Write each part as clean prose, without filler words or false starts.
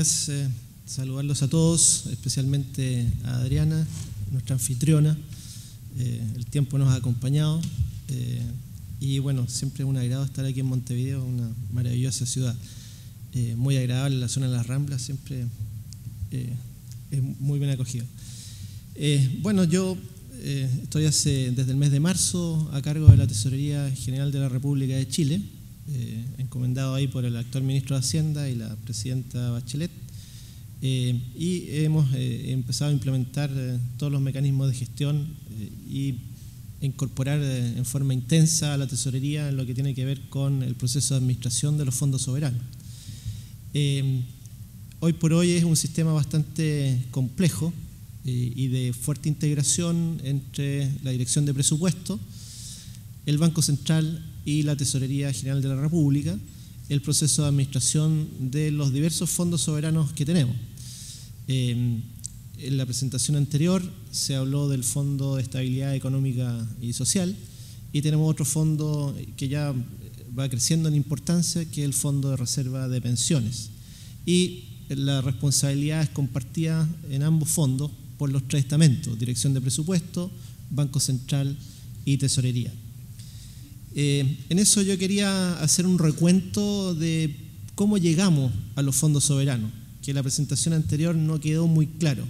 días. Saludarlos a todos, especialmente a Adriana, nuestra anfitriona. El tiempo nos ha acompañado y bueno, siempre es un agrado estar aquí en Montevideo, una maravillosa ciudad. Muy agradable la zona de las Ramblas, siempre es muy bien acogido. Bueno, yo estoy desde el mes de marzo a cargo de la Tesorería General de la República de Chile, encomendado ahí por el actual ministro de Hacienda y la presidenta Bachelet, y hemos empezado a implementar todos los mecanismos de gestión y incorporar en forma intensa a la tesorería en lo que tiene que ver con el proceso de administración de los fondos soberanos. Hoy por hoy es un sistema bastante complejo y de fuerte integración entre la Dirección de Presupuesto, el Banco Central y la Tesorería General de la República, el proceso de administración de los diversos fondos soberanos que tenemos. En la presentación anterior se habló del Fondo de Estabilidad Económica y Social y tenemos otro fondo que ya va creciendo en importancia, que es el Fondo de Reserva de Pensiones. Y la responsabilidad es compartida en ambos fondos por los tres estamentos: Dirección de Presupuesto, Banco Central y Tesorería. En eso yo quería hacer un recuento de cómo llegamos a los fondos soberanos, que en la presentación anterior no quedó muy claro.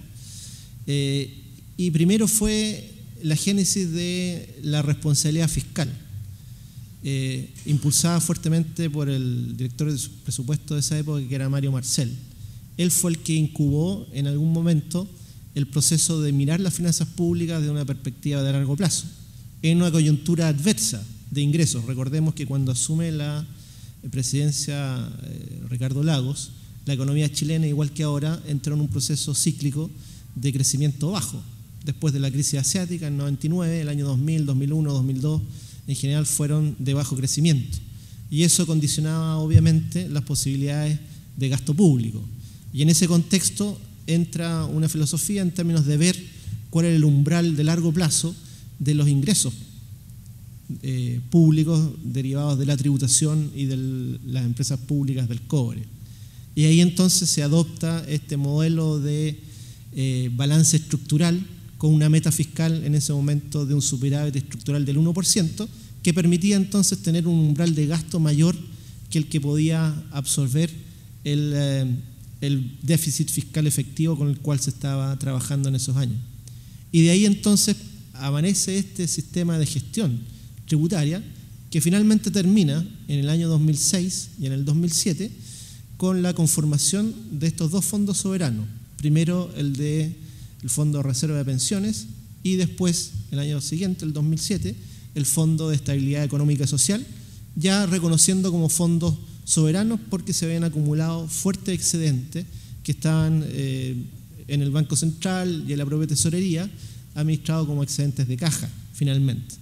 Y primero fue la génesis de la responsabilidad fiscal, impulsada fuertemente por el director de presupuesto de esa época, que era Mario Marcel. Él fue el que incubó en algún momento el proceso de mirar las finanzas públicas desde una perspectiva de largo plazo, en una coyuntura adversa de ingresos. Recordemos que cuando asume la presidencia Ricardo Lagos, la economía chilena, igual que ahora, entró en un proceso cíclico de crecimiento bajo. Después de la crisis asiática en 99, el año 2000, 2001, 2002, en general fueron de bajo crecimiento. Y eso condicionaba obviamente las posibilidades de gasto público. Y en ese contexto entra una filosofía en términos de ver cuál es el umbral de largo plazo de los ingresos públicos derivados de la tributación y de las empresas públicas del cobre. Y ahí entonces se adopta este modelo de balance estructural con una meta fiscal en ese momento de un superávit estructural del 1%, que permitía entonces tener un umbral de gasto mayor que el que podía absorber el déficit fiscal efectivo con el cual se estaba trabajando en esos años. Y de ahí entonces amanece este sistema de gestión tributaria que finalmente termina en el año 2006 y en el 2007 con la conformación de estos dos fondos soberanos. Primero el Fondo de Reserva de Pensiones y después, el año siguiente, el 2007, el Fondo de Estabilidad Económica y Social, ya reconociendo como fondos soberanos porque se habían acumulado fuertes excedentes que estaban en el Banco Central y en la propia Tesorería, administrados como excedentes de caja, finalmente.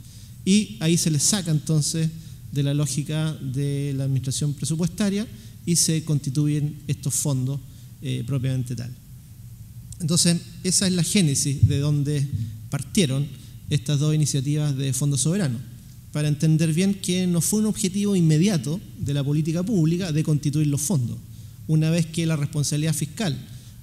Y ahí se les saca entonces de la lógica de la administración presupuestaria y se constituyen estos fondos propiamente tal. Entonces, esa es la génesis de donde partieron estas dos iniciativas de fondos soberanos, para entender bien que no fue un objetivo inmediato de la política pública de constituir los fondos. Una vez que la responsabilidad fiscal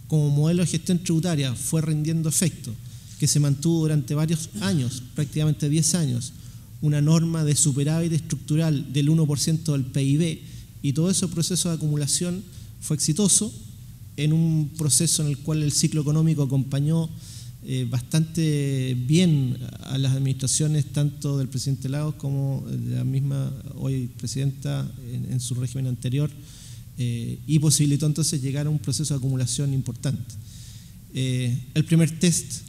como modelo de gestión tributaria fue rindiendo efecto, que se mantuvo durante varios años, prácticamente 10 años, una norma de superávit estructural del 1% del PIB, y todo ese proceso de acumulación fue exitoso en un proceso en el cual el ciclo económico acompañó bastante bien a las administraciones tanto del presidente Lagos como de la misma hoy presidenta en su régimen anterior, y posibilitó entonces llegar a un proceso de acumulación importante. El primer test,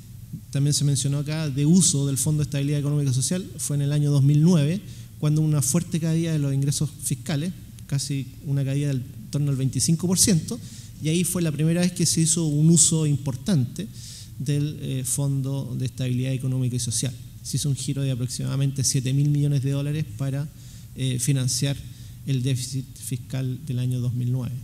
también se mencionó acá, de uso del Fondo de Estabilidad Económica y Social fue en el año 2009, cuando una fuerte caída de los ingresos fiscales, casi una caída del torno al 25%, y ahí fue la primera vez que se hizo un uso importante del Fondo de Estabilidad Económica y Social. Se hizo un giro de aproximadamente 7.000 millones de dólares para financiar el déficit fiscal del año 2009.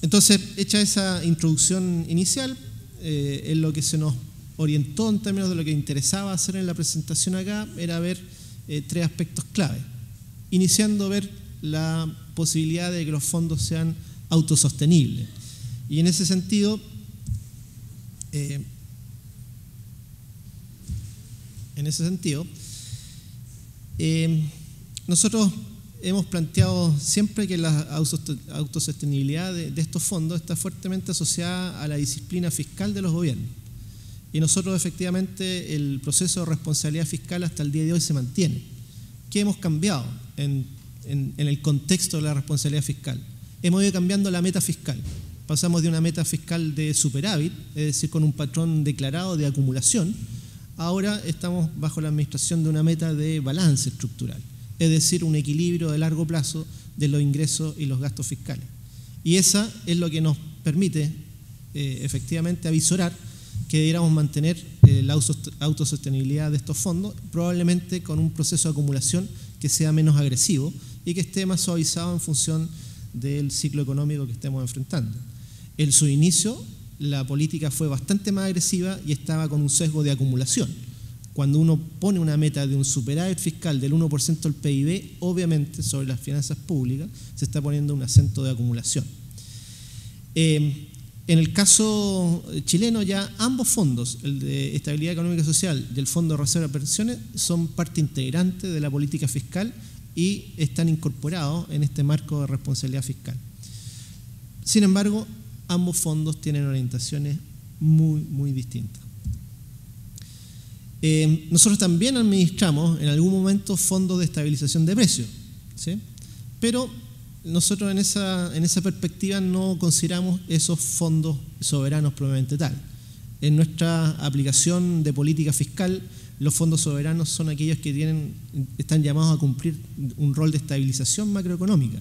Entonces, hecha esa introducción inicial, en lo que se nos orientó en términos de lo que interesaba hacer en la presentación acá era ver tres aspectos clave, iniciando a ver la posibilidad de que los fondos sean autosostenible. Y en ese sentido, nosotros hemos planteado siempre que la autosostenibilidad de estos fondos está fuertemente asociada a la disciplina fiscal de los gobiernos. Y nosotros efectivamente el proceso de responsabilidad fiscal hasta el día de hoy se mantiene. ¿Qué hemos cambiado en el contexto de la responsabilidad fiscal? Hemos ido cambiando la meta fiscal. Pasamos de una meta fiscal de superávit, es decir, con un patrón declarado de acumulación. Ahora estamos bajo la administración de una meta de balance estructural, es decir, un equilibrio de largo plazo de los ingresos y los gastos fiscales. Y esa es lo que nos permite efectivamente avisorar que debiéramos mantener la autosostenibilidad de estos fondos, probablemente con un proceso de acumulación que sea menos agresivo y que esté más suavizado en función del ciclo económico que estemos enfrentando. En su inicio, la política fue bastante más agresiva y estaba con un sesgo de acumulación. Cuando uno pone una meta de un superávit fiscal del 1% del PIB, obviamente sobre las finanzas públicas se está poniendo un acento de acumulación. En el caso chileno ya ambos fondos, el de Estabilidad Económica y Social y el Fondo de Reserva de Pensiones, son parte integrante de la política fiscal y están incorporados en este marco de responsabilidad fiscal. Sin embargo, ambos fondos tienen orientaciones muy distintas. Nosotros también administramos en algún momento fondos de estabilización de precios, ¿sí? Pero nosotros en esa perspectiva no consideramos esos fondos soberanos propiamente tal. En nuestra aplicación de política fiscal, los fondos soberanos son aquellos que están llamados a cumplir un rol de estabilización macroeconómica.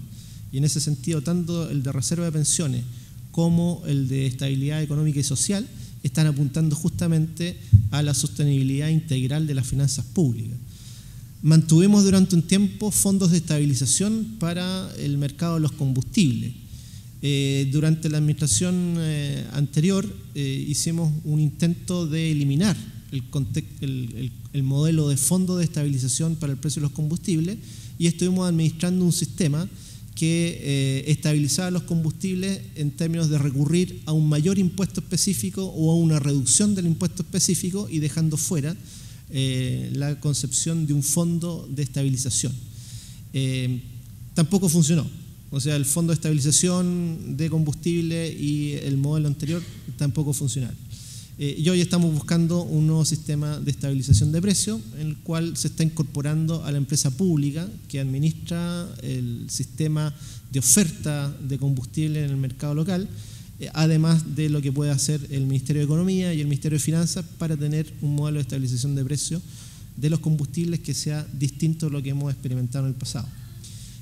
Y en ese sentido, tanto el de reserva de pensiones como el de estabilidad económica y social están apuntando justamente a la sostenibilidad integral de las finanzas públicas. Mantuvimos durante un tiempo fondos de estabilización para el mercado de los combustibles. Durante la administración anterior hicimos un intento de eliminar el modelo de fondo de estabilización para el precio de los combustibles y estuvimos administrando un sistema que estabilizaba los combustibles en términos de recurrir a un mayor impuesto específico o a una reducción del impuesto específico y dejando fuera la concepción de un fondo de estabilización. Tampoco funcionó. O sea, el fondo de estabilización de combustible y el modelo anterior tampoco funcionaron. Y hoy estamos buscando un nuevo sistema de estabilización de precios en el cual se está incorporando a la empresa pública que administra el sistema de oferta de combustible en el mercado local, además de lo que puede hacer el Ministerio de Economía y el Ministerio de Finanzas para tener un modelo de estabilización de precios de los combustibles que sea distinto a lo que hemos experimentado en el pasado.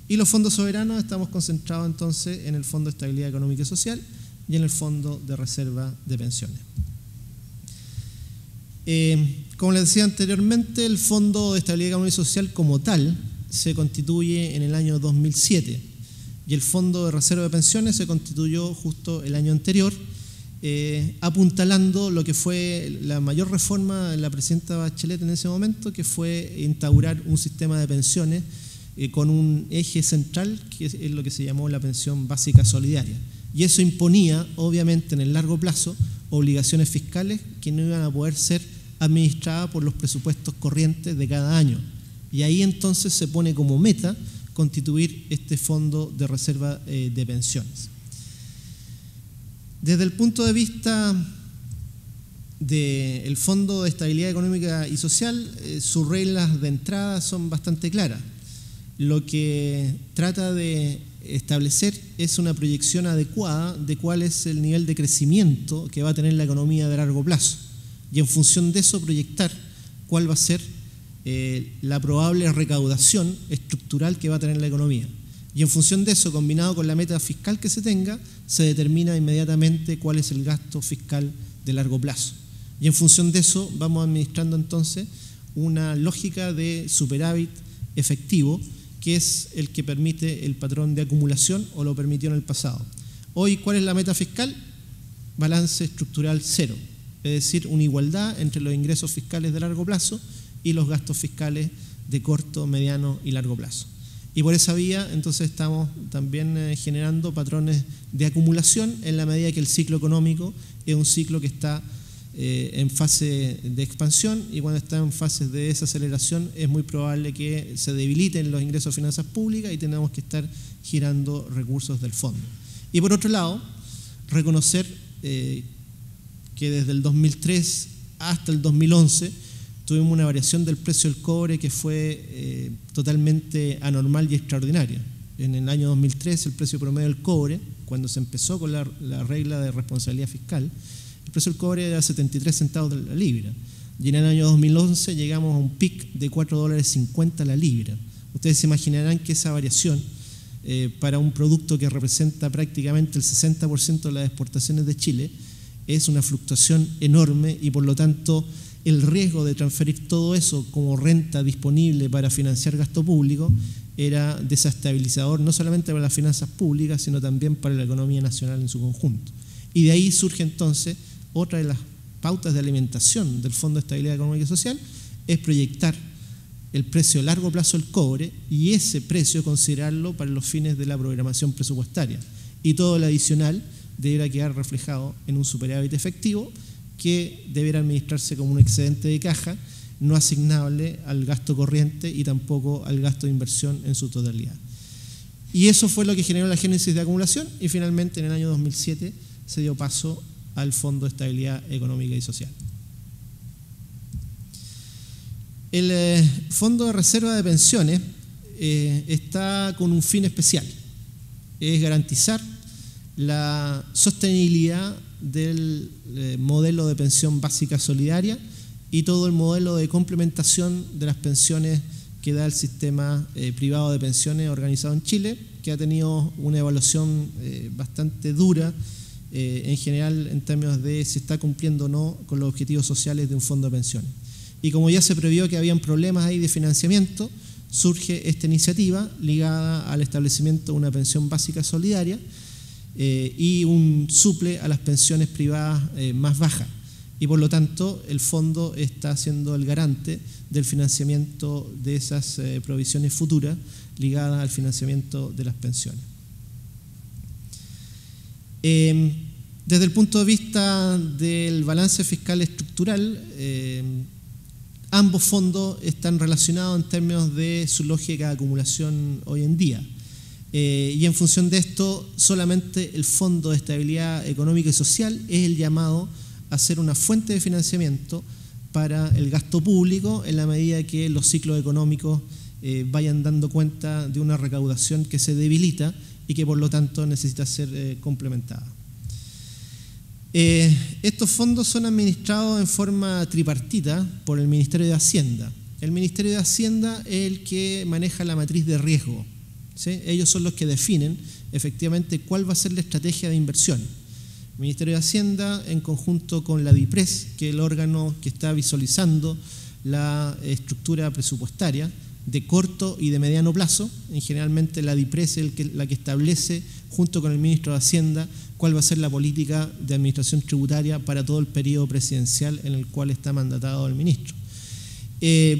Y los fondos soberanos estamos concentrados entonces en el Fondo de Estabilidad Económica y Social y en el Fondo de Reserva de Pensiones. Como les decía anteriormente, el Fondo de Estabilidad Económica y Social como tal se constituye en el año 2007 y el Fondo de Reserva de Pensiones se constituyó justo el año anterior, apuntalando lo que fue la mayor reforma de la presidenta Bachelet en ese momento, que fue instaurar un sistema de pensiones con un eje central, que es lo que se llamó la pensión básica solidaria. Y eso imponía, obviamente, en el largo plazo, obligaciones fiscales que no iban a poder ser administradas por los presupuestos corrientes de cada año. Y ahí entonces se pone como meta constituir este fondo de reserva de pensiones. Desde el punto de vista del Fondo de Estabilidad Económica y Social, sus reglas de entrada son bastante claras. Lo que trata de establecer es una proyección adecuada de cuál es el nivel de crecimiento que va a tener la economía de largo plazo y en función de eso proyectar cuál va a ser la probable recaudación estructural que va a tener la economía. Y en función de eso, combinado con la meta fiscal que se tenga, se determina inmediatamente cuál es el gasto fiscal de largo plazo. Y en función de eso vamos administrando entonces una lógica de superávit efectivo, que es el que permite el patrón de acumulación o lo permitió en el pasado. Hoy, ¿cuál es la meta fiscal? Balance estructural cero, es decir, una igualdad entre los ingresos fiscales de largo plazo y los gastos fiscales de corto, mediano y largo plazo. Y por esa vía, entonces, estamos también generando patrones de acumulación en la medida que el ciclo económico es un ciclo que está en fase de expansión, y cuando está en fase de desaceleración es muy probable que se debiliten los ingresos de finanzas públicas y tenemos que estar girando recursos del fondo. Y por otro lado, reconocer que desde el 2003 hasta el 2011 tuvimos una variación del precio del cobre que fue totalmente anormal y extraordinaria. En el año 2003 el precio promedio del cobre, cuando se empezó con la regla de responsabilidad fiscal, el precio del cobre era 73 centavos de la libra, y en el año 2011 llegamos a un pic de $4.50 la libra. Ustedes se imaginarán que esa variación para un producto que representa prácticamente el 60% de las exportaciones de Chile es una fluctuación enorme, y por lo tanto el riesgo de transferir todo eso como renta disponible para financiar gasto público era desestabilizador no solamente para las finanzas públicas, sino también para la economía nacional en su conjunto. Y de ahí surge entonces otra de las pautas de alimentación del Fondo de Estabilidad Económica y Social, es proyectar el precio a largo plazo del cobre y ese precio considerarlo para los fines de la programación presupuestaria. Y todo lo adicional deberá quedar reflejado en un superávit efectivo que deberá administrarse como un excedente de caja no asignable al gasto corriente y tampoco al gasto de inversión en su totalidad. Y eso fue lo que generó la génesis de acumulación, y finalmente en el año 2007 se dio paso al Fondo de Estabilidad Económica y Social. El Fondo de Reserva de Pensiones está con un fin especial, es garantizar la sostenibilidad del modelo de pensión básica solidaria y todo el modelo de complementación de las pensiones que da el sistema privado de pensiones organizado en Chile, que ha tenido una evaluación bastante dura en general en términos de si está cumpliendo o no con los objetivos sociales de un fondo de pensiones. Y como ya se previó que habían problemas ahí de financiamiento, surge esta iniciativa ligada al establecimiento de una pensión básica solidaria y un suple a las pensiones privadas más bajas. Y por lo tanto el fondo está siendo el garante del financiamiento de esas provisiones futuras ligadas al financiamiento de las pensiones. Desde el punto de vista del balance fiscal estructural, ambos fondos están relacionados en términos de su lógica de acumulación hoy en día. Y en función de esto, solamente el Fondo de Estabilidad Económica y Social es el llamado a ser una fuente de financiamiento para el gasto público en la medida que los ciclos económicos vayan dando cuenta de una recaudación que se debilita y que por lo tanto necesita ser complementada. Estos fondos son administrados en forma tripartita por el Ministerio de Hacienda. El Ministerio de Hacienda es el que maneja la matriz de riesgo, ¿sí? Ellos son los que definen efectivamente cuál va a ser la estrategia de inversión. El Ministerio de Hacienda, en conjunto con la DIPRES, que es el órgano que está visualizando la estructura presupuestaria de corto y de mediano plazo, generalmente la DIPRES es la que establece, junto con el Ministro de Hacienda, cuál va a ser la política de administración tributaria para todo el periodo presidencial en el cual está mandatado el ministro.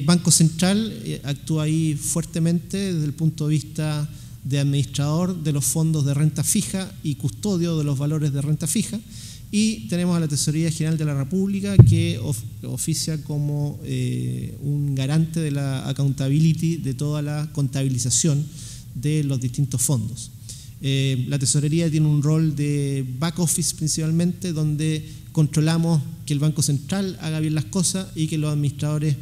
Banco Central actúa ahí fuertemente desde el punto de vista de administrador de los fondos de renta fija y custodio de los valores de renta fija, y tenemos a la Tesorería General de la República, que oficia como un garante de la accountability de toda la contabilización de los distintos fondos. La Tesorería tiene un rol de back office principalmente, donde controlamos que el Banco Central haga bien las cosas y que los administradores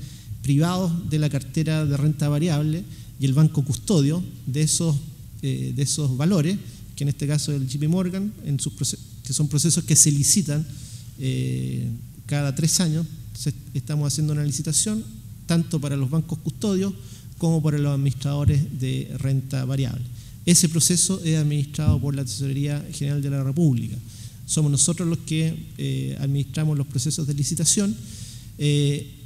privados de la cartera de renta variable y el banco custodio de esos valores, que en este caso es el JP Morgan, que son procesos que se licitan cada 3 años. Estamos haciendo una licitación tanto para los bancos custodios como para los administradores de renta variable. Ese proceso es administrado por la Tesorería General de la República. Somos nosotros los que administramos los procesos de licitación.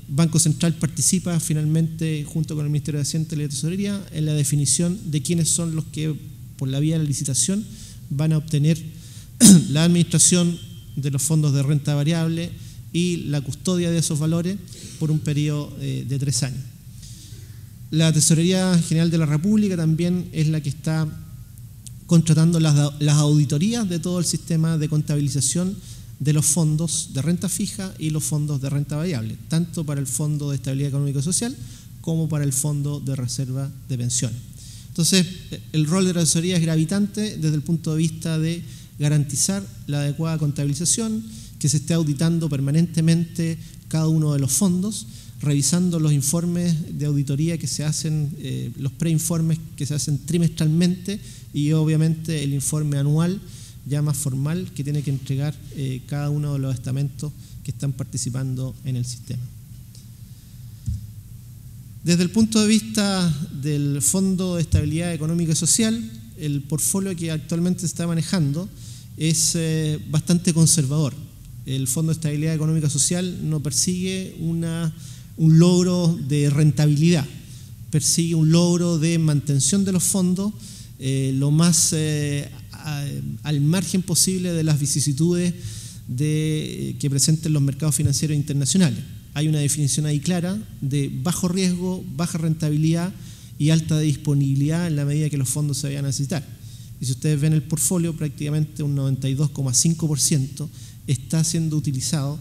Banco Central participa finalmente, junto con el Ministerio de Hacienda y la Tesorería, en la definición de quiénes son los que, por la vía de la licitación, van a obtener la administración de los fondos de renta variable y la custodia de esos valores por un periodo de 3 años. La Tesorería General de la República también es la que está contratando las auditorías de todo el sistema de contabilización de los fondos de renta fija y los fondos de renta variable, tanto para el Fondo de Estabilidad Económica y Social como para el Fondo de Reserva de Pensiones. Entonces, el rol de la tesorería es gravitante desde el punto de vista de garantizar la adecuada contabilización, que se esté auditando permanentemente cada uno de los fondos, revisando los informes de auditoría que se hacen, los preinformes que se hacen trimestralmente y obviamente el informe anual ya más formal que tiene que entregar cada uno de los estamentos que están participando en el sistema. Desde el punto de vista del Fondo de Estabilidad Económica y Social, el portfolio que actualmente se está manejando es bastante conservador. El Fondo de Estabilidad Económica y Social no persigue un logro de rentabilidad, persigue un logro de mantención de los fondos lo más al margen posible de las vicisitudes que presenten los mercados financieros internacionales. Hay una definición ahí clara de bajo riesgo, baja rentabilidad y alta disponibilidad en la medida que los fondos se vayan a necesitar. Y si ustedes ven el portfolio, prácticamente un 92,5% está siendo utilizado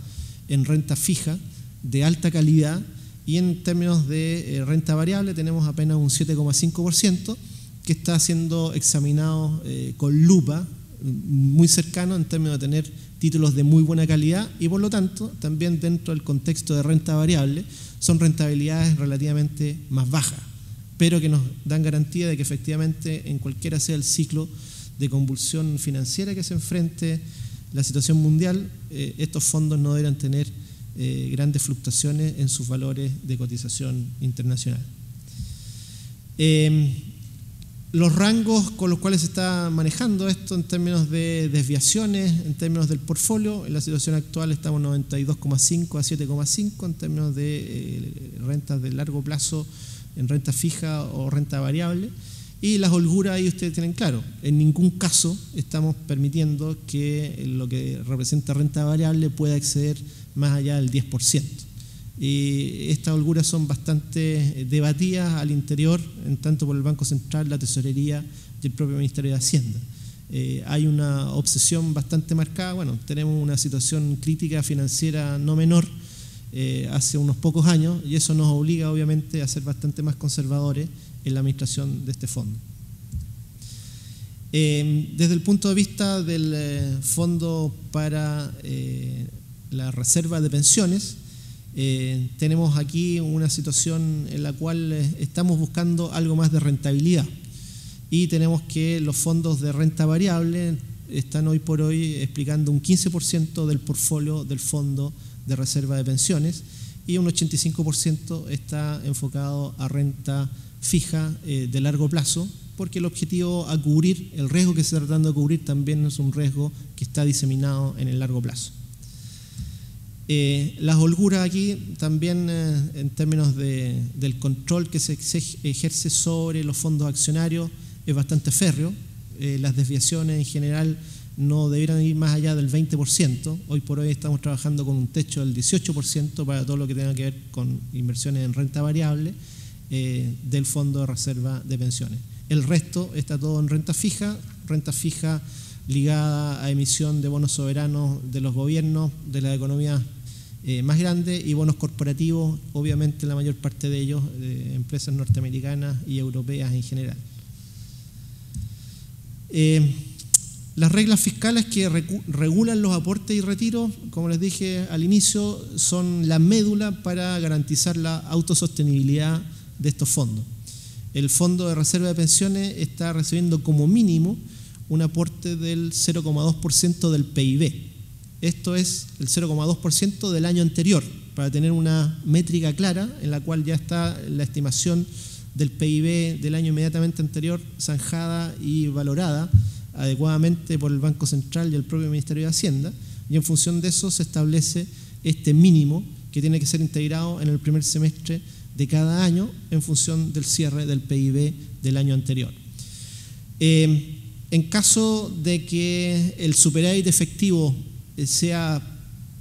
en renta fija de alta calidad, y en términos de renta variable tenemos apenas un 7,5% que está siendo examinado con lupa, muy cercano en términos de tener títulos de muy buena calidad, y por lo tanto también dentro del contexto de renta variable son rentabilidades relativamente más bajas, pero que nos dan garantía de que efectivamente en cualquiera sea el ciclo de convulsión financiera que se enfrente la situación mundial, estos fondos no deberán tener grandes fluctuaciones en sus valores de cotización internacional. Los rangos con los cuales se está manejando esto en términos de desviaciones, en términos del portfolio, en la situación actual estamos 92,5 a 7,5 en términos de rentas de largo plazo en renta fija o renta variable, y las holguras ahí ustedes tienen claro, en ningún caso estamos permitiendo que lo que representa renta variable pueda exceder más allá del 10%. Y estas holguras son bastante debatidas al interior, en tanto por el Banco Central, la Tesorería y el propio Ministerio de Hacienda. Hay una obsesión bastante marcada. Bueno, tenemos una situación crítica financiera no menor hace unos pocos años, y eso nos obliga obviamente a ser bastante más conservadores en la administración de este fondo. Desde el punto de vista del Fondo para la Reserva de Pensiones, tenemos aquí una situación en la cual estamos buscando algo más de rentabilidad, y tenemos que los fondos de renta variable están hoy por hoy explicando un 15% del portfolio del Fondo de Reserva de Pensiones, y un 85% está enfocado a renta fija de largo plazo, porque el objetivo a cubrir, el riesgo que se está tratando de cubrir también es un riesgo que está diseminado en el largo plazo. Las holguras aquí también en términos del control que se ejerce sobre los fondos accionarios es bastante férreo. Las desviaciones en general no debieran ir más allá del 20%. Hoy por hoy estamos trabajando con un techo del 18% para todo lo que tenga que ver con inversiones en renta variable del Fondo de Reserva de Pensiones. El resto está todo en renta fija ligada a emisión de bonos soberanos de los gobiernos, de las economías más grandes, y bonos corporativos, obviamente la mayor parte de ellos de empresas norteamericanas y europeas en general. Las reglas fiscales que regulan los aportes y retiros, como les dije al inicio, son la médula para garantizar la autosostenibilidad de estos fondos. El Fondo de Reserva de Pensiones está recibiendo como mínimo un aporte del 0,2% del PIB. Esto es el 0,2% del año anterior, para tener una métrica clara en la cual ya está la estimación del PIB del año inmediatamente anterior zanjada y valorada adecuadamente por el Banco Central y el propio Ministerio de Hacienda, y en función de eso se establece este mínimo que tiene que ser integrado en el primer semestre de cada año en función del cierre del PIB del año anterior. En caso de que el superávit efectivo sea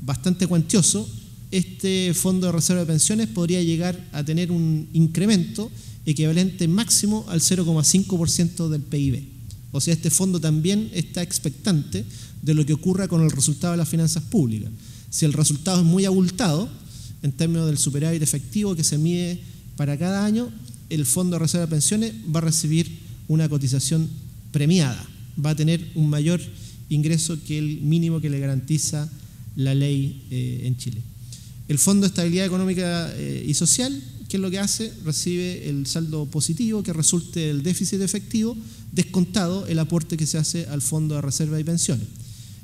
bastante cuantioso, este Fondo de Reserva de Pensiones podría llegar a tener un incremento equivalente máximo al 0,5% del PIB. O sea, este fondo también está expectante de lo que ocurra con el resultado de las finanzas públicas. Si el resultado es muy abultado, en términos del superávit efectivo que se mide para cada año, el Fondo de Reserva de Pensiones va a recibir una cotización premiada, va a tener un mayor ingreso que el mínimo que le garantiza la ley en Chile. El Fondo de Estabilidad Económica y Social, ¿qué es lo que hace? Recibe el saldo positivo que resulte del déficit efectivo, descontado el aporte que se hace al Fondo de Reserva y Pensiones.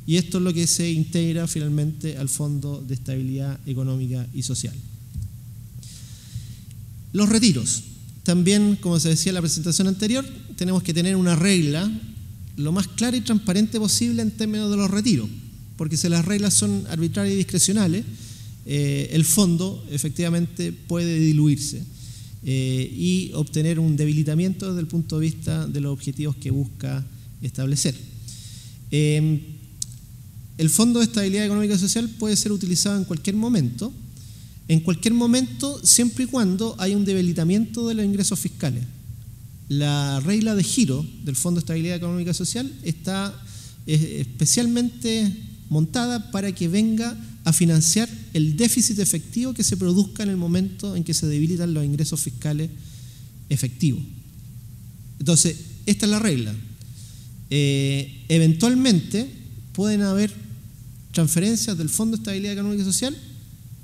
Y esto es lo que se integra finalmente al Fondo de Estabilidad Económica y Social. Los retiros. También, como se decía en la presentación anterior, tenemos que tener una regla lo más clara y transparente posible en términos de los retiros, porque si las reglas son arbitrarias y discrecionales, el fondo efectivamente puede diluirse y obtener un debilitamiento desde el punto de vista de los objetivos que busca establecer. El Fondo de Estabilidad Económica y Social puede ser utilizado en cualquier momento siempre y cuando haya un debilitamiento de los ingresos fiscales. La regla de giro del Fondo de Estabilidad Económica y Social está especialmente montada para que venga a financiar el déficit efectivo que se produzca en el momento en que se debilitan los ingresos fiscales efectivos. Entonces, esta es la regla. Eventualmente pueden haber transferencias del Fondo de Estabilidad Económica y Social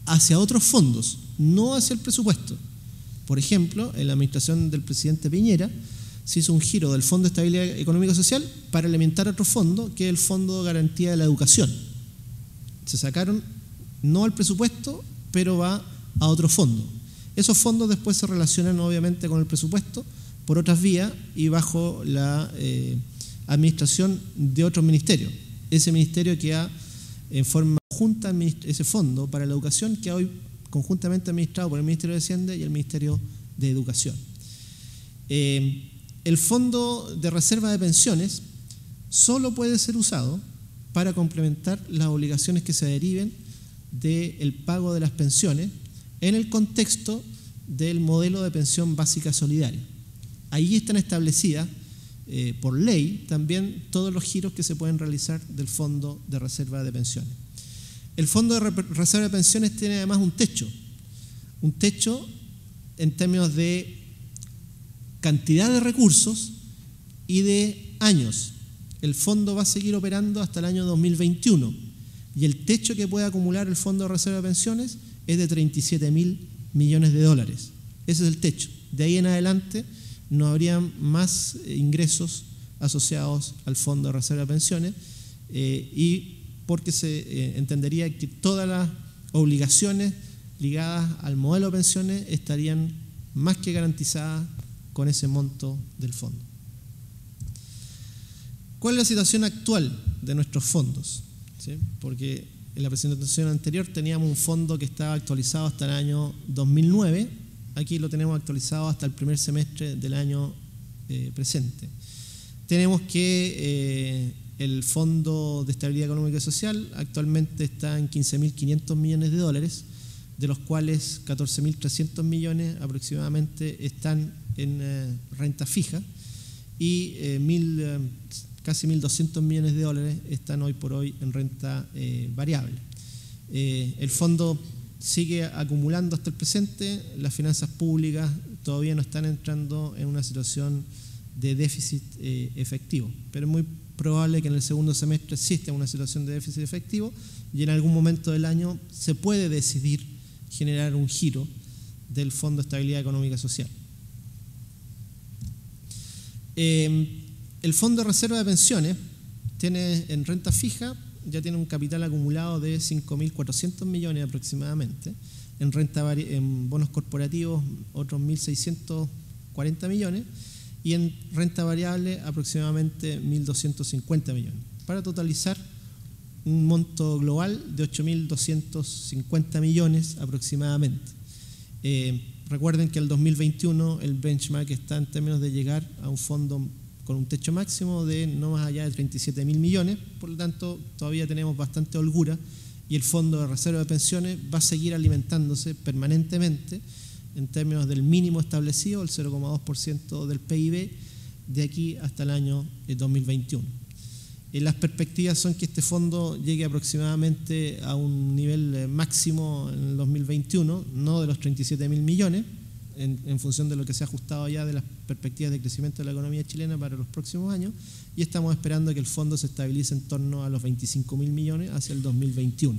hacia otros fondos, no hacia el presupuesto. Por ejemplo, en la administración del presidente Piñera se hizo un giro del Fondo de Estabilidad Económica y Social para alimentar otro fondo, que es el Fondo de Garantía de la Educación. Se sacaron no al presupuesto, pero va a otro fondo. Esos fondos después se relacionan obviamente con el presupuesto por otras vías y bajo la administración de otros ministerios. Ese ministerio queda en forma conjunta, ese fondo para la educación queda hoy conjuntamente administrado por el Ministerio de Hacienda y el Ministerio de Educación. El Fondo de Reserva de Pensiones solo puede ser usado para complementar las obligaciones que se deriven del pago de las pensiones en el contexto del modelo de pensión básica solidaria. Ahí están establecidas por ley también todos los giros que se pueden realizar del Fondo de Reserva de Pensiones. El Fondo de Reserva de Pensiones tiene además un techo en términos de cantidad de recursos y de años. El fondo va a seguir operando hasta el año 2021 y el techo que puede acumular el Fondo de Reserva de Pensiones es de 37.000 millones de dólares. Ese es el techo. De ahí en adelante no habría más ingresos asociados al Fondo de Reserva de Pensiones y porque se entendería que todas las obligaciones ligadas al modelo de pensiones estarían más que garantizadas con ese monto del fondo. ¿Cuál es la situación actual de nuestros fondos? ¿Sí? Porque en la presentación anterior teníamos un fondo que estaba actualizado hasta el año 2009, aquí lo tenemos actualizado hasta el primer semestre del año presente. Tenemos que el Fondo de Estabilidad Económica y Social actualmente está en 15.500 millones de dólares, de los cuales 14.300 millones aproximadamente están en renta fija y casi 1.200 millones de dólares están hoy por hoy en renta variable. El fondo sigue acumulando hasta el presente, las finanzas públicas todavía no están entrando en una situación de déficit efectivo, pero es muy probable que en el segundo semestre exista una situación de déficit efectivo y en algún momento del año se puede decidir generar un giro del Fondo de Estabilidad Económica y Social. El Fondo de Reserva de Pensiones tiene en renta fija, ya tiene un capital acumulado de 5.400 millones aproximadamente, en bonos corporativos otros 1.640 millones y en renta variable aproximadamente 1.250 millones, para totalizar un monto global de 8.250 millones aproximadamente. Recuerden que el 2021 el benchmark está en términos de llegar a un fondo con un techo máximo de no más allá de 37.000 millones, por lo tanto todavía tenemos bastante holgura y el Fondo de Reserva de Pensiones va a seguir alimentándose permanentemente en términos del mínimo establecido, el 0,2% del PIB, de aquí hasta el año 2021. Las perspectivas son que este fondo llegue aproximadamente a un nivel máximo en el 2021, no de los 37.000 millones, en función de lo que se ha ajustado ya de las perspectivas de crecimiento de la economía chilena para los próximos años, y estamos esperando que el fondo se estabilice en torno a los 25.000 millones hacia el 2021.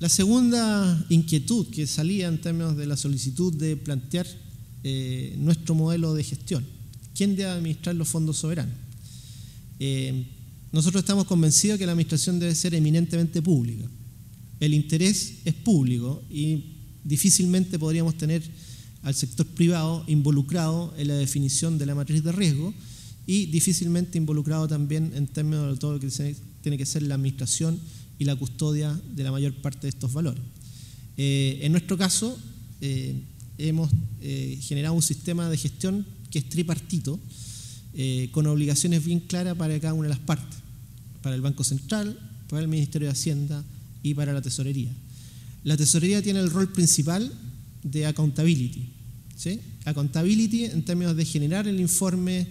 La segunda inquietud que salía en términos de la solicitud de plantear nuestro modelo de gestión: ¿quién debe administrar los fondos soberanos? Nosotros estamos convencidos que la administración debe ser eminentemente pública. El interés es público y difícilmente podríamos tener al sector privado involucrado en la definición de la matriz de riesgo y difícilmente involucrado también en términos de todo lo que tiene que ser la administración y la custodia de la mayor parte de estos valores. En nuestro caso, hemos generado un sistema de gestión que es tripartito, con obligaciones bien claras para cada una de las partes: para el Banco Central, para el Ministerio de Hacienda y para la Tesorería. La Tesorería tiene el rol principal de accountability, ¿sí? Accountability en términos de generar el informe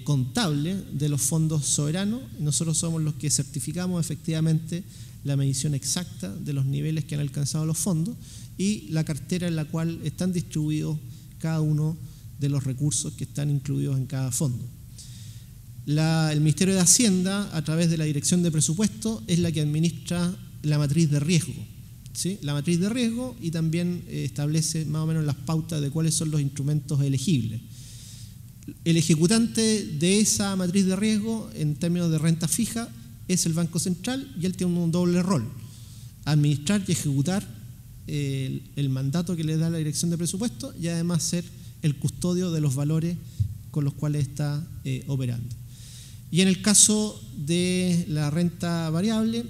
contable de los fondos soberanos. Nosotros somos los que certificamos efectivamente la medición exacta de los niveles que han alcanzado los fondos y la cartera en la cual están distribuidos cada uno de los recursos que están incluidos en cada fondo. El Ministerio de Hacienda, a través de la Dirección de Presupuesto, es la que administra la matriz de riesgo, ¿sí? La matriz de riesgo, y también establece más o menos las pautas de cuáles son los instrumentos elegibles. El ejecutante de esa matriz de riesgo en términos de renta fija es el Banco Central, y él tiene un doble rol: administrar y ejecutar el mandato que le da la Dirección de Presupuesto, y además ser el custodio de los valores con los cuales está operando. Y en el caso de la renta variable,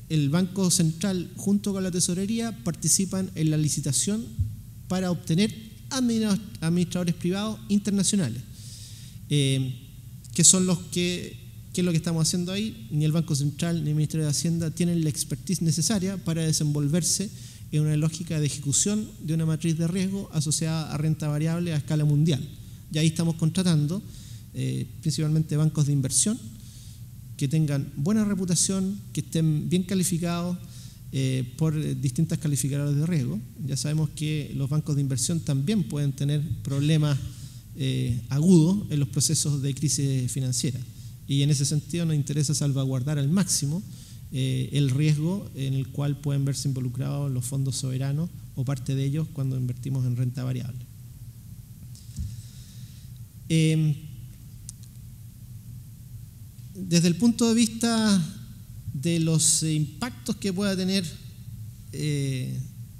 el Banco Central junto con la Tesorería participan en la licitación para obtener administradores privados internacionales, que son los que, ¿qué es lo que estamos haciendo ahí? Ni el Banco Central ni el Ministerio de Hacienda tienen la expertise necesaria para desenvolverse en una lógica de ejecución de una matriz de riesgo asociada a renta variable a escala mundial. Y ahí estamos contratando principalmente bancos de inversión que tengan buena reputación, que estén bien calificados por distintas calificadoras de riesgo. Ya sabemos que los bancos de inversión también pueden tener problemas agudos en los procesos de crisis financiera, y en ese sentido nos interesa salvaguardar al máximo el riesgo en el cual pueden verse involucrados los fondos soberanos o parte de ellos cuando invertimos en renta variable. Desde el punto de vista de los impactos que pueda tener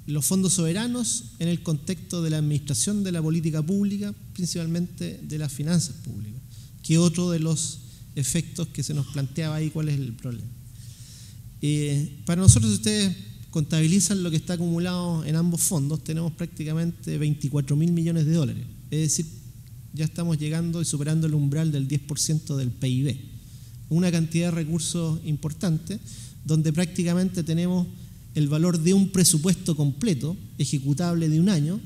los fondos soberanos en el contexto de la administración de la política pública, principalmente de las finanzas públicas, que otro de los efectos que se nos planteaba ahí, ¿cuál es el problema? Para nosotros, si ustedes contabilizan lo que está acumulado en ambos fondos, tenemos prácticamente 24.000 millones de dólares, es decir, ya estamos llegando y superando el umbral del 10% del PIB. Una cantidad de recursos importante, donde prácticamente tenemos el valor de un presupuesto completo, ejecutable de un año,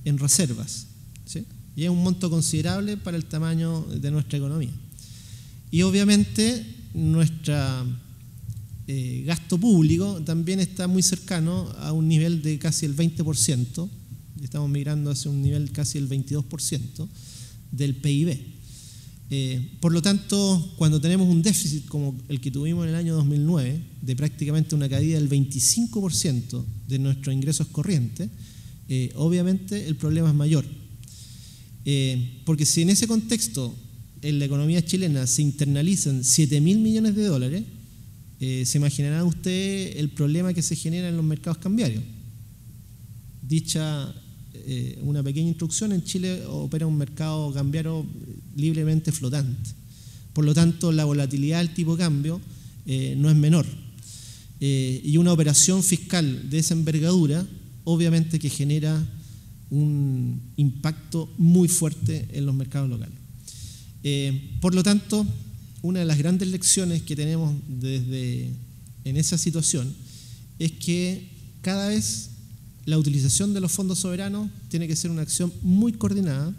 en reservas, ¿sí? Y es un monto considerable para el tamaño de nuestra economía. Y obviamente nuestro gasto público también está muy cercano a un nivel de casi el 20%, estamos migrando hacia un nivel casi el 22% del PIB. Por lo tanto, cuando tenemos un déficit como el que tuvimos en el año 2009, de prácticamente una caída del 25% de nuestros ingresos corrientes, obviamente el problema es mayor. Porque si en ese contexto en la economía chilena se internalizan 7.000 millones de dólares, se imaginará usted el problema que se genera en los mercados cambiarios. Dicha una pequeña introducción, en Chile opera un mercado cambiario libremente flotante. Por lo tanto, la volatilidad del tipo de cambio no es menor. Y una operación fiscal de esa envergadura, obviamente que genera un impacto muy fuerte en los mercados locales. Por lo tanto, una de las grandes lecciones que tenemos en esa situación es que cada vez la utilización de los fondos soberanos tiene que ser una acción muy coordinada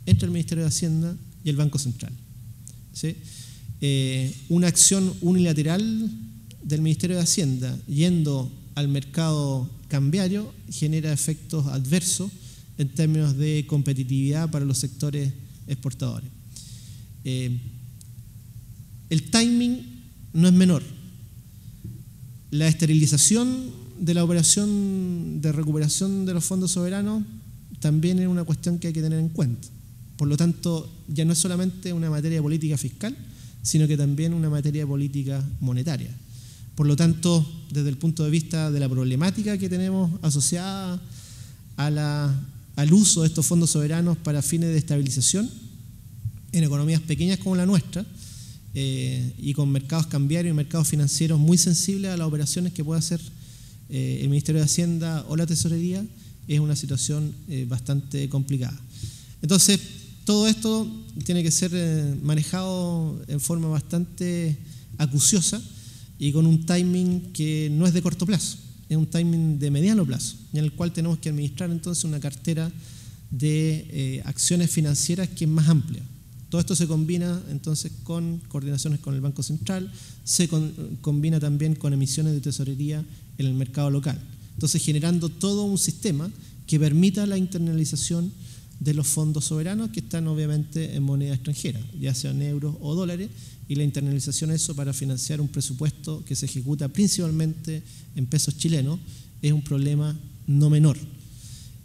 entre el Ministerio de Hacienda y el Banco Central, ¿sí? Una acción unilateral del Ministerio de Hacienda yendo al mercado cambiario genera efectos adversos en términos de competitividad para los sectores exportadores. El timing no es menor. La esterilización de la operación de recuperación de los fondos soberanos también es una cuestión que hay que tener en cuenta. Por lo tanto, ya no es solamente una materia de política fiscal, sino que también una materia de política monetaria. Por lo tanto, desde el punto de vista de la problemática que tenemos asociada al uso de estos fondos soberanos para fines de estabilización en economías pequeñas como la nuestra, y con mercados cambiarios y mercados financieros muy sensibles a las operaciones que pueda hacer el Ministerio de Hacienda o la Tesorería, es una situación bastante complicada. Entonces, todo esto tiene que ser manejado en forma bastante acuciosa y con un timing que no es de corto plazo, es un timing de mediano plazo, en el cual tenemos que administrar entonces una cartera de acciones financieras que es más amplia. Todo esto se combina entonces con coordinaciones con el Banco Central, se combina también con emisiones de tesorería en el mercado local. Entonces, generando todo un sistema que permita la internalización de los fondos soberanos que están obviamente en moneda extranjera, ya sean euros o dólares, y la internalización de eso para financiar un presupuesto que se ejecuta principalmente en pesos chilenos es un problema no menor.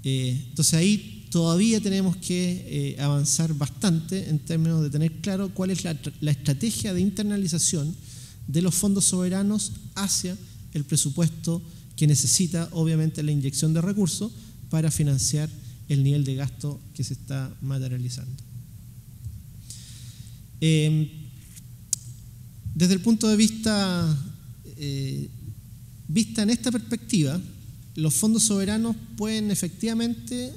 Entonces ahí todavía tenemos que avanzar bastante en términos de tener claro cuál es la estrategia de internalización de los fondos soberanos hacia el presupuesto que necesita obviamente la inyección de recursos para financiar el nivel de gasto que se está materializando. Desde el punto de vista en esta perspectiva, los fondos soberanos pueden efectivamente,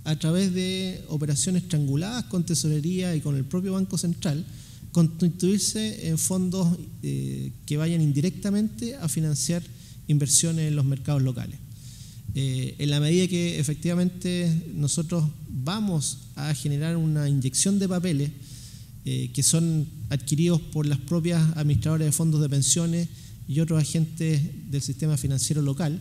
a través de operaciones trianguladas con tesorería y con el propio Banco Central, constituirse en fondos que vayan indirectamente a financiar inversiones en los mercados locales. En la medida que efectivamente nosotros vamos a generar una inyección de papeles que son adquiridos por las propias administradoras de fondos de pensiones y otros agentes del sistema financiero local,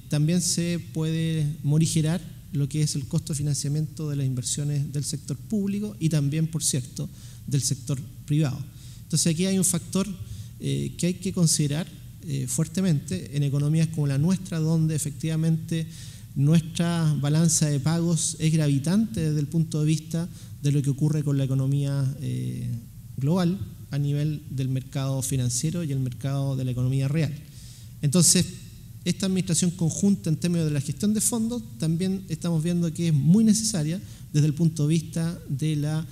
también se puede morigerar lo que es el costo de financiamiento de las inversiones del sector público y también, por cierto, del sector privado. Entonces aquí hay un factor que hay que considerar fuertemente en economías como la nuestra, donde efectivamente nuestra balanza de pagos es gravitante desde el punto de vista de lo que ocurre con la economía global a nivel del mercado financiero y el mercado de la economía real. Entonces, esta administración conjunta en términos de la gestión de fondos también estamos viendo que es muy necesaria desde el punto de vista de la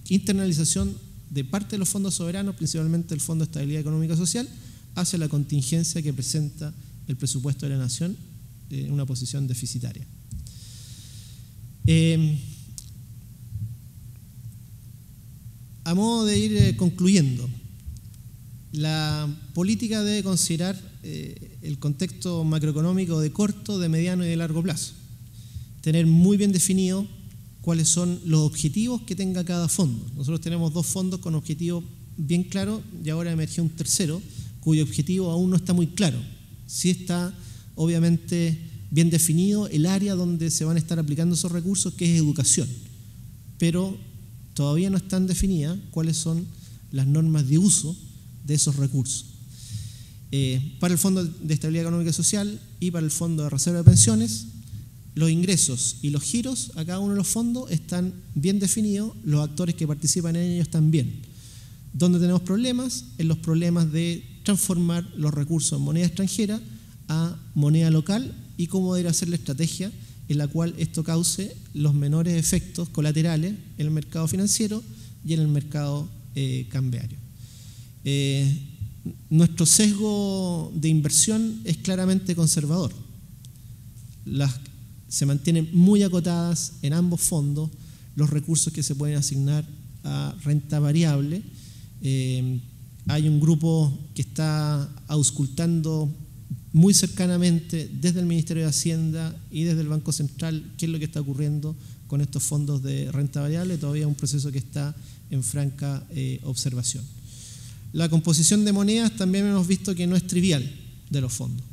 internalización de parte de los fondos soberanos, principalmente el Fondo de Estabilidad Económica y Social, hacia la contingencia que presenta el presupuesto de la Nación en una posición deficitaria. A modo de ir concluyendo, la política debe considerar el contexto macroeconómico de corto, de mediano y de largo plazo. Tener muy bien definido cuáles son los objetivos que tenga cada fondo. Nosotros tenemos dos fondos con objetivos bien claros y ahora emergió un tercero cuyo objetivo aún no está muy claro. Sí está obviamente bien definido el área donde se van a estar aplicando esos recursos, que es educación, pero todavía no están definidas cuáles son las normas de uso de esos recursos. Para el Fondo de Estabilidad Económica y Social y para el Fondo de Reserva de Pensiones, los ingresos y los giros a cada uno de los fondos están bien definidos, los actores que participan en ellos también. ¿Dónde tenemos problemas? En los problemas de transformar los recursos en moneda extranjera a moneda local y cómo debe ser la estrategia en la cual esto cause los menores efectos colaterales en el mercado financiero y en el mercado cambiario. Nuestro sesgo de inversión es claramente conservador. Se mantienen muy acotadas en ambos fondos los recursos que se pueden asignar a renta variable, Hay un grupo que está auscultando muy cercanamente desde el Ministerio de Hacienda y desde el Banco Central qué es lo que está ocurriendo con estos fondos de renta variable. Todavía es un proceso que está en franca observación. La composición de monedas también hemos visto que no es trivial de los fondos.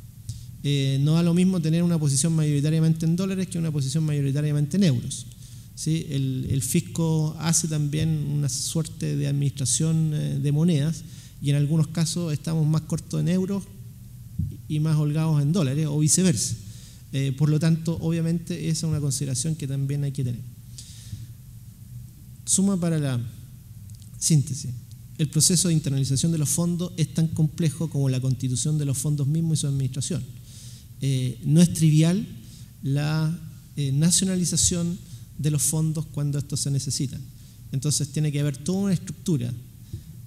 No da lo mismo tener una posición mayoritariamente en dólares que una posición mayoritariamente en euros. ¿Sí? El fisco hace también una suerte de administración de monedas y en algunos casos estamos más cortos en euros y más holgados en dólares o viceversa. Por lo tanto, obviamente, esa es una consideración que también hay que tener. Suma para la síntesis. El proceso de internalización de los fondos es tan complejo como la constitución de los fondos mismos y su administración. No es trivial la nacionalización de los fondos cuando estos se necesitan. Entonces tiene que haber toda una estructura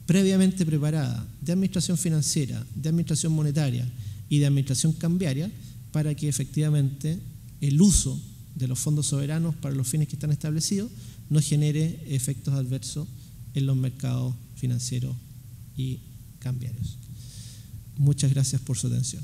previamente preparada de administración financiera, de administración monetaria y de administración cambiaria para que efectivamente el uso de los fondos soberanos para los fines que están establecidos no genere efectos adversos en los mercados financieros y cambiarios. Muchas gracias por su atención.